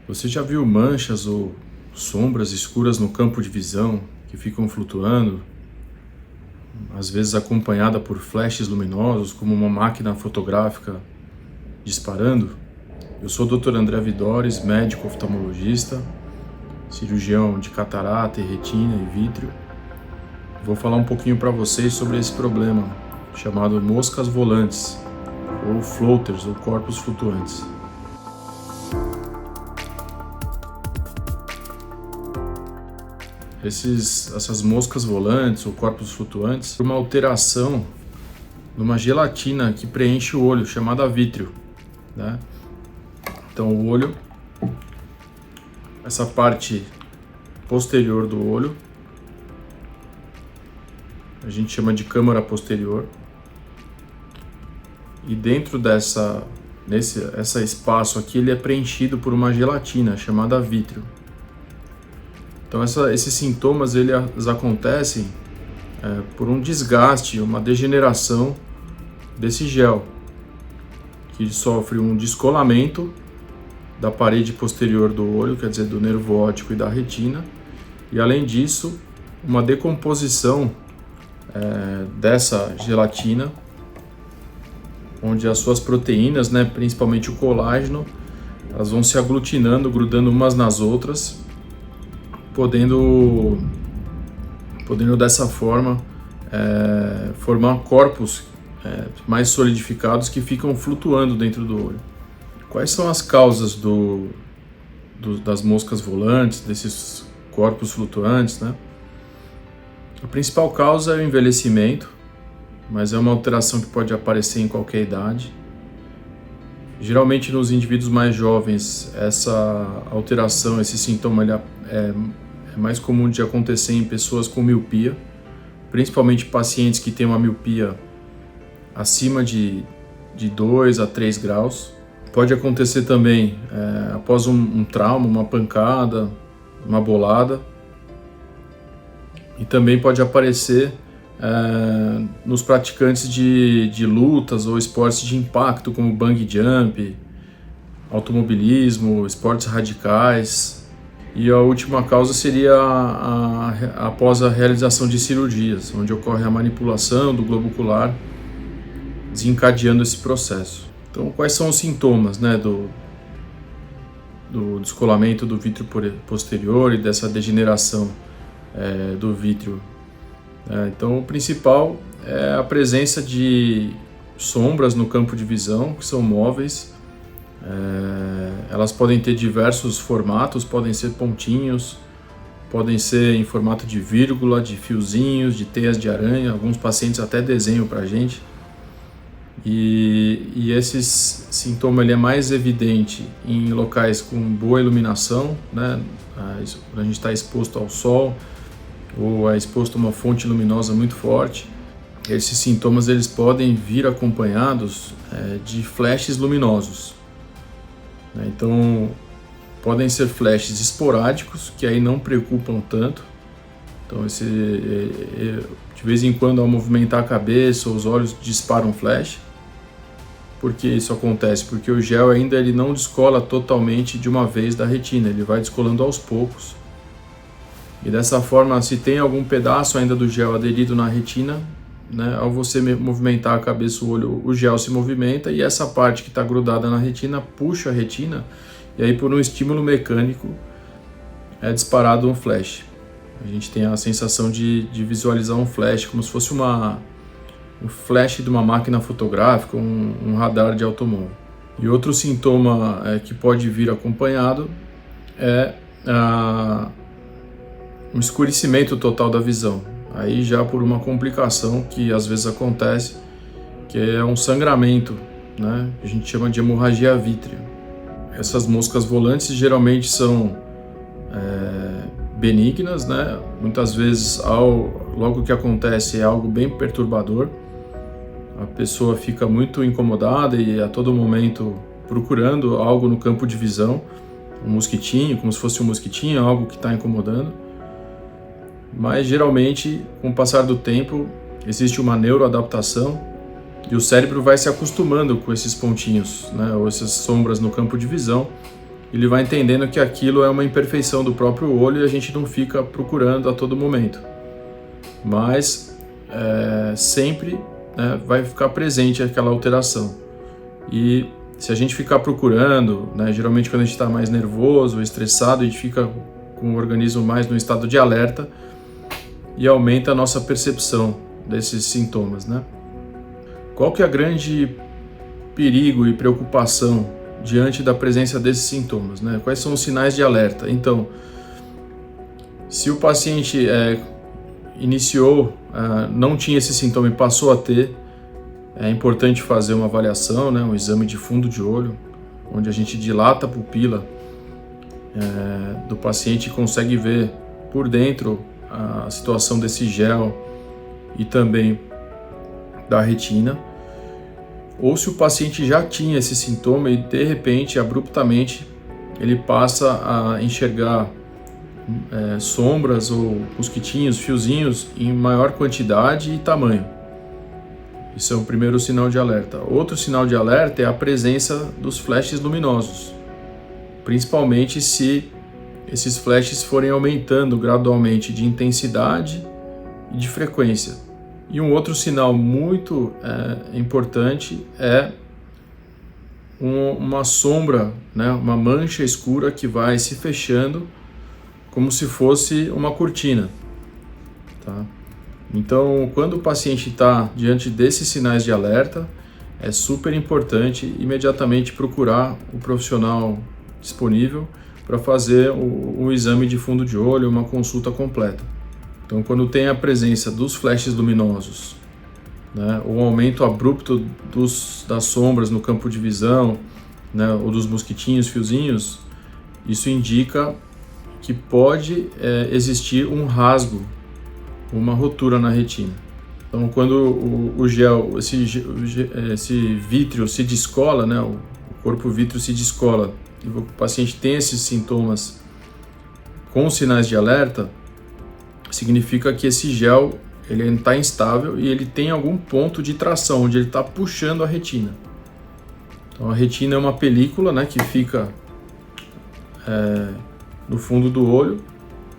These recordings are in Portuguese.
Você já viu manchas ou sombras escuras no campo de visão que ficam flutuando, às vezes acompanhada por flashes luminosos, como uma máquina fotográfica disparando? Eu sou o Dr. André Vidores, médico oftalmologista, cirurgião de catarata e retina e vítreo. Vou falar um pouquinho para vocês sobre esse problema chamado moscas volantes, ou floaters, ou corpos flutuantes. Essas moscas volantes ou corpos flutuantes, uma alteração numa gelatina que preenche o olho, chamada vítreo, né? Então o olho, essa parte posterior do olho, a gente chama de câmara posterior, e dentro esse espaço aqui, ele é preenchido por uma gelatina chamada vítreo. Então esses sintomas eles acontecem por um desgaste, uma degeneração desse gel, que sofre um descolamento da parede posterior do olho, quer dizer, do nervo óptico e da retina, e além disso, uma decomposição dessa gelatina, onde as suas proteínas, né, principalmente o colágeno, elas vão se aglutinando, grudando umas nas outras, podendo dessa forma formar corpos mais solidificados que ficam flutuando dentro do olho. Quais são as causas das moscas volantes, desses corpos flutuantes, né? A principal causa é o envelhecimento, mas é uma alteração que pode aparecer em qualquer idade. Geralmente nos indivíduos mais jovens, essa alteração, esse sintoma é mais comum de acontecer em pessoas com miopia, principalmente pacientes que têm uma miopia acima de 2 a 3 graus. Pode acontecer também após um trauma, uma pancada, uma bolada. E também pode aparecer nos praticantes de lutas ou esportes de impacto, como bungee jump, automobilismo, esportes radicais. E a última causa seria após a realização de cirurgias, onde ocorre a manipulação do globo ocular, desencadeando esse processo. Então, quais são os sintomas, né, do descolamento do vítreo posterior e dessa degeneração do vítreo? Então, o principal é a presença de sombras no campo de visão, que são móveis. Elas podem ter diversos formatos, podem ser pontinhos, podem ser em formato de vírgula, de fiozinhos, de teias de aranha. Alguns pacientes até desenham para a gente. E esse sintoma ele é mais evidente em locais com boa iluminação, né? A gente está exposto ao sol ou é exposto a uma fonte luminosa muito forte. Esses sintomas eles podem vir acompanhados de flashes luminosos. Então, podem ser flashes esporádicos, que aí não preocupam tanto. Então, de vez em quando, ao movimentar a cabeça ou os olhos, disparam flash. Por que isso acontece? Porque o gel ainda ele não descola totalmente de uma vez da retina, ele vai descolando aos poucos. E dessa forma, se tem algum pedaço ainda do gel aderido na retina, né, ao você movimentar a cabeça, o olho, o gel se movimenta e essa parte que está grudada na retina puxa a retina, e aí por um estímulo mecânico é disparado um flash. A gente tem a sensação de visualizar um flash, como se fosse um flash de uma máquina fotográfica, um radar de automóvel. E outro sintoma que pode vir acompanhado é um escurecimento total da visão. Aí já por uma complicação que às vezes acontece, que é um sangramento, né? A gente chama de hemorragia vítrea. Essas moscas volantes geralmente são benignas, né? Muitas vezes logo que acontece é algo bem perturbador. A pessoa fica muito incomodada e a todo momento procurando algo no campo de visão, um mosquitinho, como se fosse um mosquitinho, algo que está incomodando. Mas geralmente, com o passar do tempo, existe uma neuroadaptação e o cérebro vai se acostumando com esses pontinhos, né, ou essas sombras no campo de visão, ele vai entendendo que aquilo é uma imperfeição do próprio olho e a gente não fica procurando a todo momento. Mas sempre, né, vai ficar presente aquela alteração. E se a gente ficar procurando, né, geralmente quando a gente está mais nervoso ou estressado, a gente fica com o organismo mais no estado de alerta e aumenta a nossa percepção desses sintomas, né? Qual que é a grande perigo e preocupação diante da presença desses sintomas, né? Quais são os sinais de alerta? Então, se o paciente iniciou, não tinha esse sintoma e passou a ter, é importante fazer uma avaliação, né? Um exame de fundo de olho, onde a gente dilata a pupila do paciente e consegue ver por dentro a situação desse gel e também da retina. Ou se o paciente já tinha esse sintoma e de repente, abruptamente, ele passa a enxergar sombras ou mosquitinhos, fiozinhos em maior quantidade e tamanho. Isso é o primeiro sinal de alerta. Outro sinal de alerta é a presença dos flashes luminosos, principalmente se esses flashes forem aumentando gradualmente de intensidade e de frequência. E um outro sinal muito importante é uma sombra, né, uma mancha escura que vai se fechando como se fosse uma cortina, tá? Então, quando o paciente está diante desses sinais de alerta, é super importante imediatamente procurar o profissional disponível para fazer o exame de fundo de olho, uma consulta completa. Então, quando tem a presença dos flashes luminosos, né, o aumento abrupto das sombras no campo de visão, né, ou dos mosquitinhos, fiozinhos, isso indica que pode existir um rasgo, uma rotura na retina. Então, quando o gel, esse vítreo se descola, né, o corpo vítreo se descola, e o paciente tem esses sintomas com sinais de alerta, significa que esse gel ele está instável e ele tem algum ponto de tração, onde ele está puxando a retina. Então, a retina é uma película, né, que fica no fundo do olho,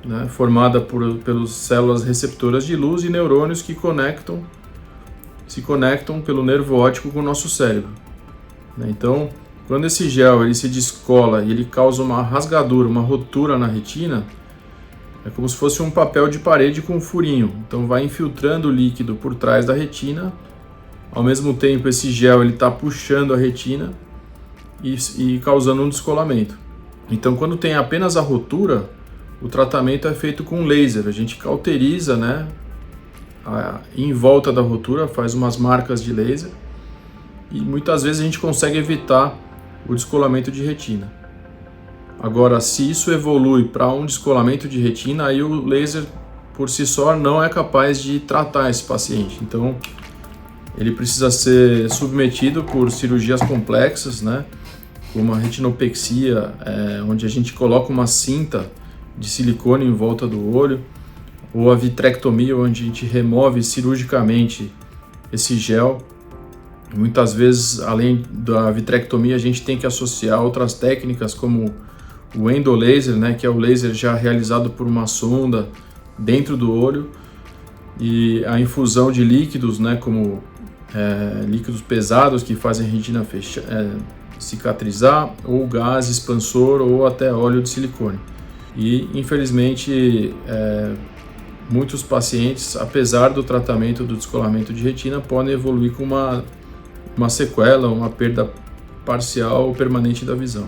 né, formada pelas células receptoras de luz e neurônios que se conectam pelo nervo óptico com o nosso cérebro. Então, quando esse gel ele se descola e ele causa uma rasgadura, uma rotura na retina, é como se fosse um papel de parede com um furinho. Então, vai infiltrando o líquido por trás da retina. Ao mesmo tempo, esse gel está puxando a retina e causando um descolamento. Então, quando tem apenas a rotura, o tratamento é feito com laser. A gente cauteriza, né, em volta da rotura, faz umas marcas de laser e muitas vezes a gente consegue evitar o descolamento de retina. Agora, se isso evolui para um descolamento de retina, aí o laser por si só não é capaz de tratar esse paciente. Então, ele precisa ser submetido por cirurgias complexas, né, como a retinopexia, onde a gente coloca uma cinta de silicone em volta do olho, ou a vitrectomia, onde a gente remove cirurgicamente esse gel. Muitas vezes, além da vitrectomia, a gente tem que associar outras técnicas, como o endolaser, né, que é o laser já realizado por uma sonda dentro do olho, e a infusão de líquidos, né, como líquidos pesados que fazem a retina cicatrizar, ou gás expansor, ou até óleo de silicone. E, infelizmente, muitos pacientes, apesar do tratamento do descolamento de retina, podem evoluir com uma sequela, uma perda parcial ou permanente da visão.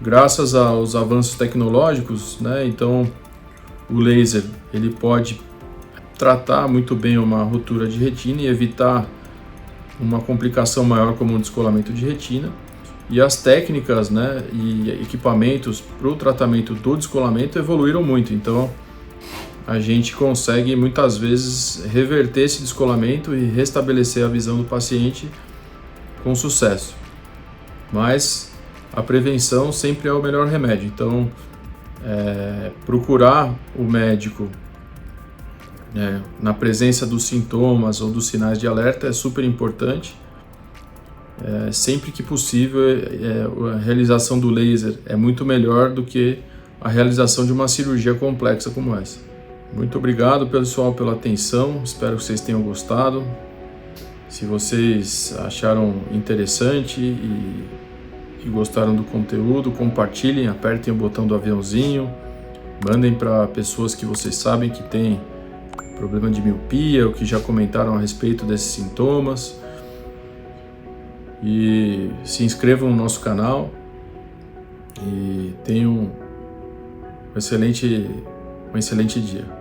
Graças aos avanços tecnológicos, né, então o laser ele pode tratar muito bem uma rotura de retina e evitar uma complicação maior como um descolamento de retina. E as técnicas, né, e equipamentos para o tratamento do descolamento evoluíram muito. Então, a gente consegue muitas vezes reverter esse descolamento e restabelecer a visão do paciente com sucesso. Mas a prevenção sempre é o melhor remédio. Então, procurar o médico na presença dos sintomas ou dos sinais de alerta é super importante. sempre que possível, a realização do laser é muito melhor do que a realização de uma cirurgia complexa como essa. Muito obrigado, pessoal, pela atenção, espero que vocês tenham gostado. Se vocês acharam interessante e gostaram do conteúdo, compartilhem, apertem o botão do aviãozinho, mandem para pessoas que vocês sabem que têm problema de miopia ou que já comentaram a respeito desses sintomas. E se inscrevam no nosso canal e tenham um excelente dia.